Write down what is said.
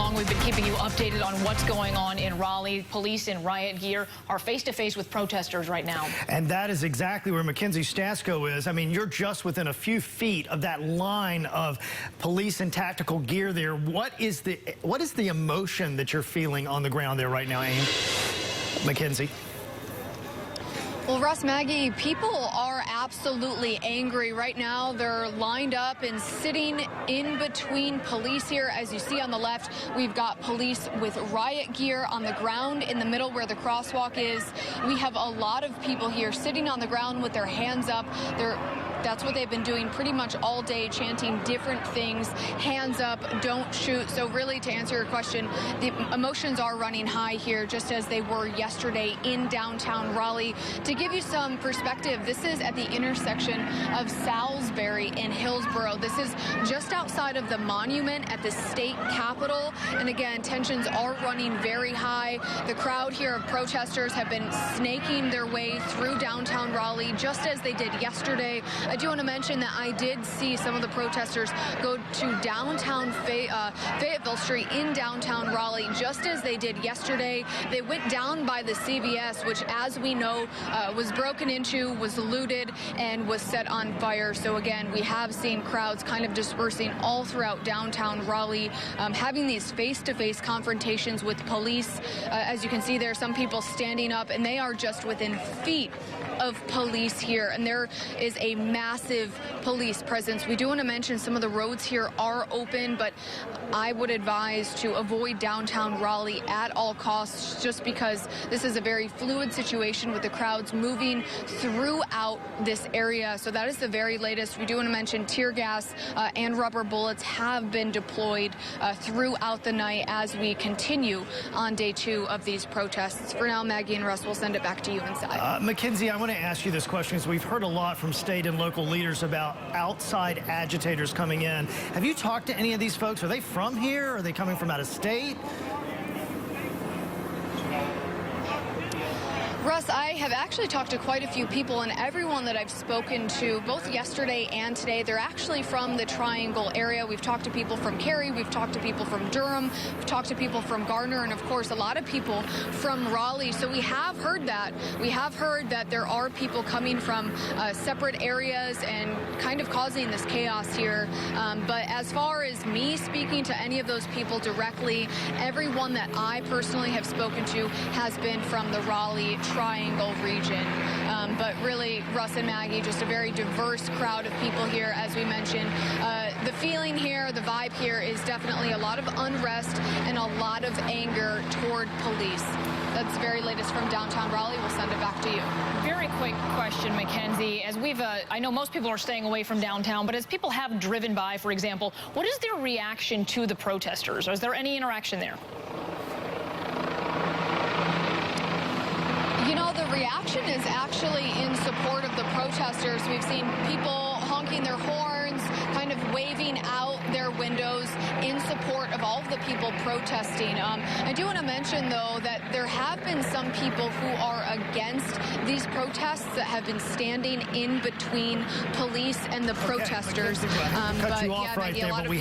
long, we've been keeping you updated on what's going on in Raleigh. Police in riot gear are face-to-face with protesters right now. And that is exactly where Mackenzie Stasko is. I mean, you're just within a few feet of that line of police and tactical gear there. What is the emotion that you're feeling on the ground there right now, Aim? Mackenzie? Well, Russ, Maggie, people are absolutely angry right now. They're lined up and sitting in between police here. As you see on the left, we've got police with riot gear on the ground in the middle where the crosswalk is. We have a lot of people here sitting on the ground with their hands up. That's what they've been doing pretty much all day, chanting different things, hands up, don't shoot. So really, to answer your question, the emotions are running high here, just as they were yesterday in downtown Raleigh. To give you some perspective, this is at the intersection of Salisbury and Hillsborough. This is just outside of the monument at the state capitol. And again, tensions are running very high. The crowd here of protesters have been snaking their way through downtown Raleigh, just as they did yesterday. I do want to mention that I did see some of the protesters go to downtown Fayetteville Street in downtown Raleigh, just as they did yesterday. They went down by the CVS, which, as we know, was broken into, was looted, and was set on fire. So again, we have seen crowds kind of dispersing all throughout downtown Raleigh, having these face-to-face confrontations with police. As you can see, there are some people standing up, and they are just within feet of police here, and there is a massive police presence. We do want to mention some of the roads here are open, but I would advise to avoid downtown Raleigh at all costs, just because this is a very fluid situation with the crowds moving throughout this area. So that is the very latest. We do want to mention tear gas and rubber bullets have been deployed throughout the night as we continue on day 2 of these protests. For now, Maggie and Russ, we'll send it back to you inside. Mackenzie, I want to ask you this question, because we've heard a lot from state and local leaders about outside agitators coming in. Have you talked to any of these folks? Are they from here? Are they coming from out of state? Russ, I have actually talked to quite a few people, and everyone that I've spoken to, both yesterday and today, they're actually from the Triangle area. We've talked to people from Cary, we've talked to people from Durham, we've talked to people from Gardner, and of course a lot of people from Raleigh. So we have heard that. We have heard that there are people coming from separate areas and kind of causing this chaos here. But as far as me speaking to any of those people directly, everyone that I personally have spoken to has been from the Raleigh Triangle region. But really, Russ and Maggie, just a very diverse crowd of people here, as we mentioned. The feeling here, the vibe here is definitely a lot of unrest and a lot of anger toward police. That's the very latest from downtown Raleigh. We'll send it back to you. Very quick question, Mackenzie. As I know most people are staying away from downtown, but as people have driven by, for example, what is their reaction to the protesters? Is there any interaction there? You know, the reaction is actually in support of the protesters. We've seen people honking their horns, kind of waving out their windows in support of all of the people protesting. I do want to mention, though, that there have been some people who are against these protests that have been standing in between police and the protesters. Cut you off right there, but we